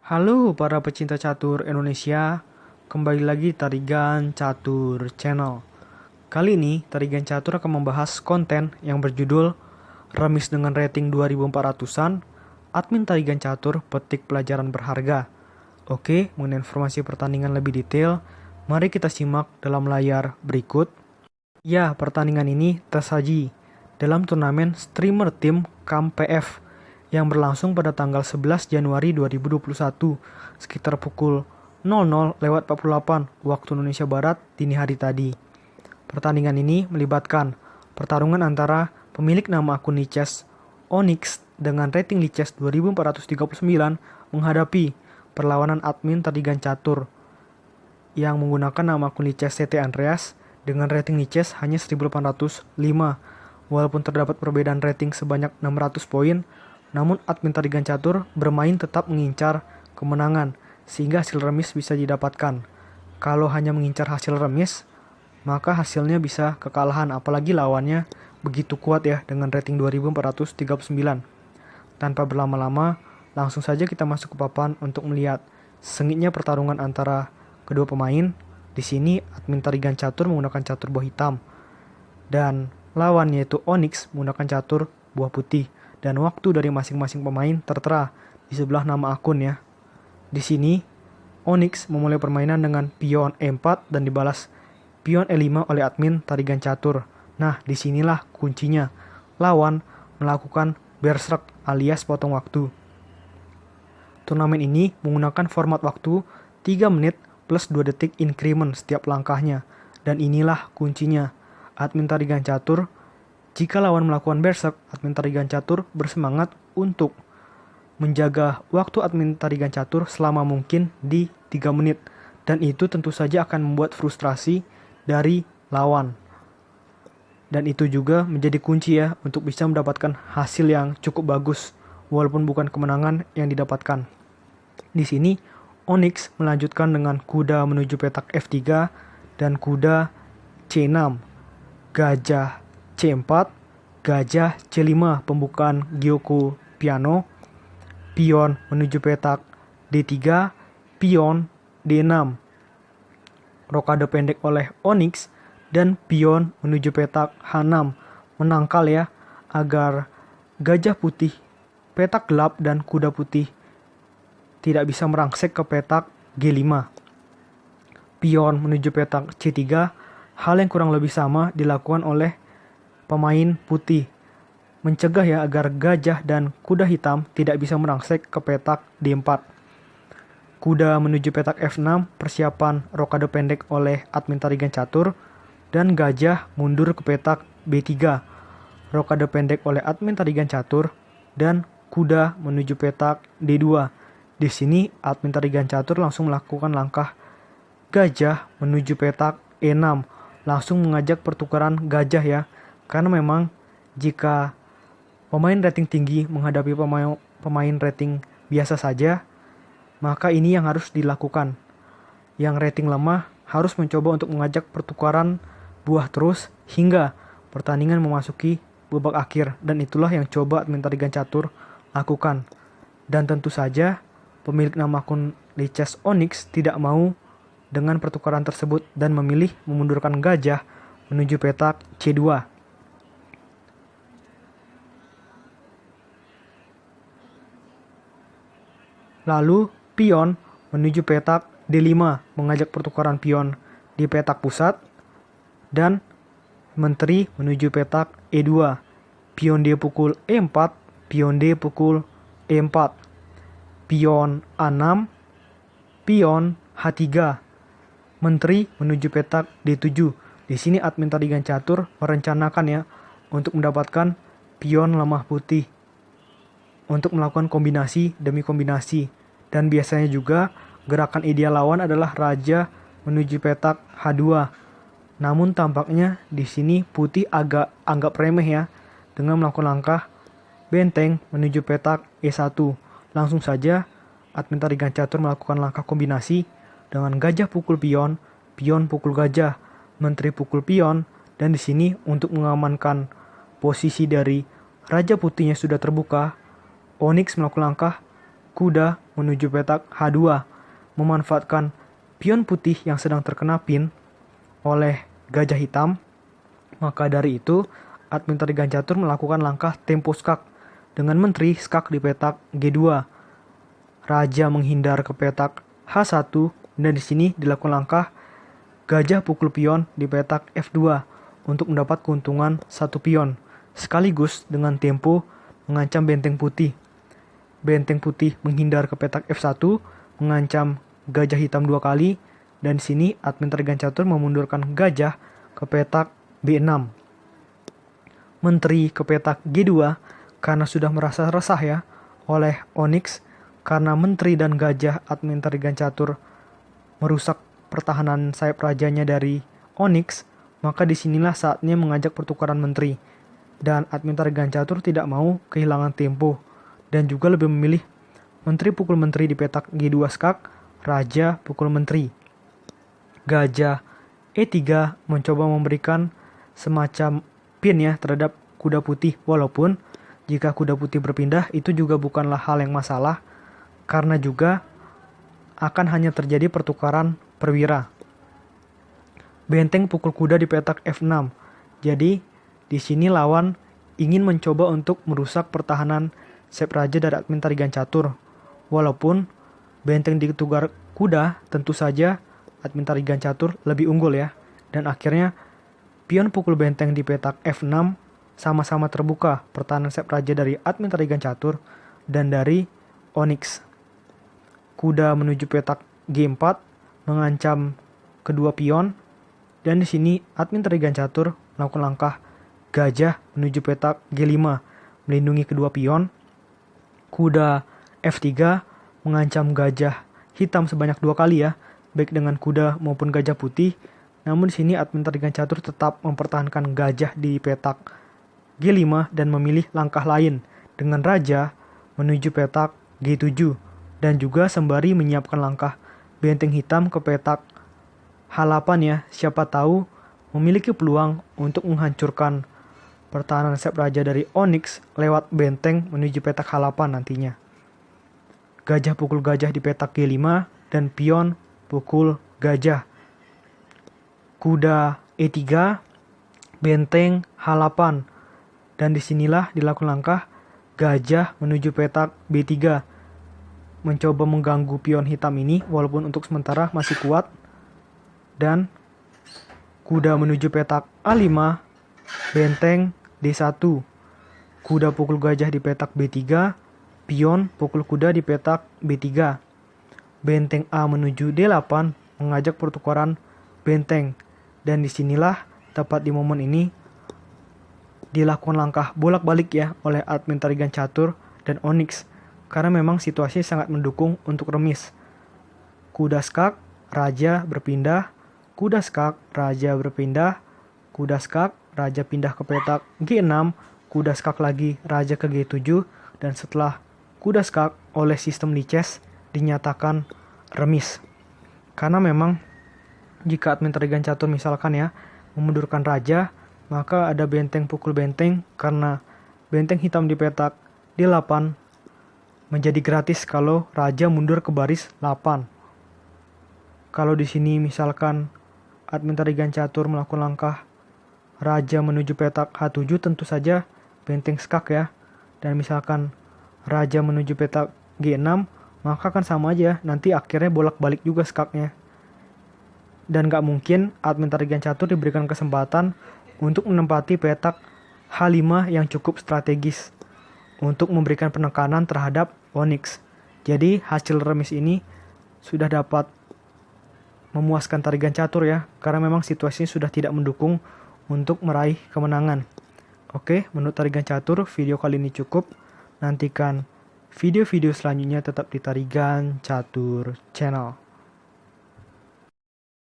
Halo para pecinta catur Indonesia, kembali lagi Tarigan Catur Channel. Kali ini Tarigan Catur akan membahas konten yang berjudul Remis dengan rating 2400-an, admin Tarigan Catur petik pelajaran berharga. Oke, mengenai informasi pertandingan lebih detail, mari kita simak dalam layar berikut. Ya, pertandingan ini tersaji dalam turnamen Streamer Team Camp PF yang berlangsung pada tanggal 11 Januari 2021 sekitar pukul 00:48 waktu Indonesia Barat dini hari tadi. Pertandingan ini melibatkan pertarungan antara pemilik nama akun Lichess Onyx dengan rating Lichess 2439 menghadapi perlawanan admin Tarigan Catur yang menggunakan nama akun Lichess CT Andreas dengan rating Lichess hanya 1805. Walaupun terdapat perbedaan rating sebanyak 600 poin, namun admin Tarigan Catur bermain tetap mengincar kemenangan sehingga hasil remis bisa didapatkan. Kalau hanya mengincar hasil remis, maka hasilnya bisa kekalahan, apalagi lawannya begitu kuat ya dengan rating 2439. Tanpa berlama-lama, langsung saja kita masuk ke papan untuk melihat sengitnya pertarungan antara kedua pemain. Di sini admin Tarigan Catur menggunakan catur buah hitam dan lawannya yaitu Onyx menggunakan catur buah putih. Dan waktu dari masing-masing pemain tertera di sebelah nama akun ya. Di sini, Onyx memulai permainan dengan pion E4 dan dibalas pion E5 oleh admin Tarigan Catur. Nah, disinilah kuncinya. Lawan melakukan berserk alias potong waktu. Turnamen ini menggunakan format waktu 3 menit plus 2 detik increment setiap langkahnya. Dan inilah kuncinya. Admin Tarigan Catur, jika lawan melakukan berserk, admin Tarigan Catur bersemangat untuk menjaga waktu admin Tarigan Catur selama mungkin di 3 menit. Dan itu tentu saja akan membuat frustrasi dari lawan. Dan itu juga menjadi kunci ya untuk bisa mendapatkan hasil yang cukup bagus walaupun bukan kemenangan yang didapatkan. Di sini Onyx melanjutkan dengan kuda menuju petak F3 dan kuda C6, gajah C4, gajah C5 pembukaan Gyoko piano, pion menuju petak D3, pion D6, rokade pendek oleh Onyx, dan pion menuju petak H6, menangkal ya agar gajah putih, petak gelap dan kuda putih tidak bisa merangsek ke petak G5. Pion menuju petak C3, hal yang kurang lebih sama dilakukan oleh pemain putih, mencegah ya agar gajah dan kuda hitam tidak bisa merangsek ke petak D4. Kuda menuju petak F6, persiapan rokade pendek oleh admin Tarigan Catur, dan gajah mundur ke petak B3, rokade pendek oleh admin Tarigan Catur, dan kuda menuju petak D2. Di sini admin Tarigan Catur langsung melakukan langkah gajah menuju petak E6, langsung mengajak pertukaran gajah ya. Karena memang jika pemain rating tinggi menghadapi pemain rating biasa saja, maka ini yang harus dilakukan. Yang rating lemah harus mencoba untuk mengajak pertukaran buah terus hingga pertandingan memasuki babak akhir. Dan itulah yang coba admin Tarigan Catur lakukan. Dan tentu saja pemilik nama akun Lichess Onyx tidak mau dengan pertukaran tersebut dan memilih memundurkan gajah menuju petak C2. Lalu pion menuju petak D5 mengajak pertukaran pion di petak pusat, dan menteri menuju petak E2. Pion D pukul E4, pion D pukul E4. Pion A6, pion H3. Menteri menuju petak D7. Di sini admin Tarigan Catur merencanakan ya untuk mendapatkan pion lemah putih untuk melakukan kombinasi demi kombinasi. Dan biasanya juga gerakan ideal lawan adalah raja menuju petak H2. Namun tampaknya di sini putih agak anggap remeh ya dengan melakukan langkah benteng menuju petak E1. Langsung saja admin Tarigan Catur melakukan langkah kombinasi dengan gajah pukul pion, pion pukul gajah, menteri pukul pion, dan di sini untuk mengamankan posisi dari raja putihnya sudah terbuka, Onyx melakukan langkah kuda menuju petak H2, memanfaatkan pion putih yang sedang terkena pin oleh gajah hitam. Maka dari itu, admin tarigan catur melakukan langkah tempo skak dengan menteri skak di petak G2. Raja menghindar ke petak H1 dan di sini dilakukan langkah gajah pukul pion di petak F2 untuk mendapat keuntungan 1 pion, sekaligus dengan tempo mengancam benteng putih. Benteng putih menghindar ke petak F1, mengancam gajah hitam 2 kali, dan di sini admin tarigan catur memundurkan gajah ke petak B6. Menteri ke petak G2 karena sudah merasa resah ya oleh Onyx karena menteri dan gajah admin tarigan catur merusak pertahanan sayap rajanya dari Onyx, maka disinilah saatnya mengajak pertukaran menteri. Dan admin tarigan catur tidak mau kehilangan tempo dan juga lebih memilih menteri pukul menteri di petak G2 skak, raja pukul menteri. Gajah E3 mencoba memberikan semacam pin ya terhadap kuda putih, walaupun jika kuda putih berpindah itu juga bukanlah hal yang masalah karena juga akan hanya terjadi pertukaran perwira. Benteng pukul kuda di petak F6. Jadi di sini lawan ingin mencoba untuk merusak pertahanan sayap raja dari admin tarigan catur. Walaupun benteng ditugar kuda, tentu saja admin tarigan catur lebih unggul ya. Dan akhirnya pion pukul benteng di petak F6 sama-sama terbuka pertahanan sayap raja dari admin tarigan catur dan dari Onyx. Kuda menuju petak G4 mengancam kedua pion, dan di sini admin tarigan catur melakukan langkah gajah menuju petak G5 melindungi kedua pion. Kuda F3 mengancam gajah hitam sebanyak 2 kali ya, baik dengan kuda maupun gajah putih. Namun di sini admin tarigan catur tetap mempertahankan gajah di petak G5 dan memilih langkah lain dengan raja menuju petak G7 dan juga sembari menyiapkan langkah benteng hitam ke petak H8 ya, siapa tahu memiliki peluang untuk menghancurkan pertahanan sayap raja dari Onyx lewat benteng menuju petak H8 nantinya. Gajah pukul gajah di petak G5 dan pion pukul gajah. Kuda E3, benteng H8, dan disinilah dilakukan langkah gajah menuju petak B3, mencoba mengganggu pion hitam ini walaupun untuk sementara masih kuat. Dan kuda menuju petak A5, benteng D1, kuda pukul gajah di petak B3, pion pukul kuda di petak B3. Benteng A menuju D8 mengajak pertukaran benteng, dan disinilah tepat di momen ini dilakukan langkah bolak-balik ya oleh admin tarigan catur dan Onyx karena memang situasi sangat mendukung untuk remis. Kuda skak, raja berpindah, kuda skak, raja berpindah, kuda skak, raja pindah ke petak G6, kuda skak lagi, raja ke G7, dan setelah kuda skak oleh sistem di chess dinyatakan remis. Karena memang jika admin tarigan catur misalkan ya memundurkan raja, maka ada benteng pukul benteng karena benteng hitam di petak D8 menjadi gratis kalau raja mundur ke baris 8. Kalau di sini misalkan admin tarigan catur melakukan langkah raja menuju petak H7, tentu saja benteng skak ya. Dan misalkan raja menuju petak G6, maka kan sama aja, nanti akhirnya bolak-balik juga skaknya. Dan gak mungkin admin tarigan catur diberikan kesempatan untuk menempati petak H5 yang cukup strategis untuk memberikan penekanan terhadap Onyx. Jadi hasil remis ini sudah dapat memuaskan tarigan catur ya, karena memang situasinya sudah tidak mendukung untuk meraih kemenangan. Oke, menurut tarigan catur video kali ini cukup. Nantikan video-video selanjutnya tetap di Tarigan Catur Channel.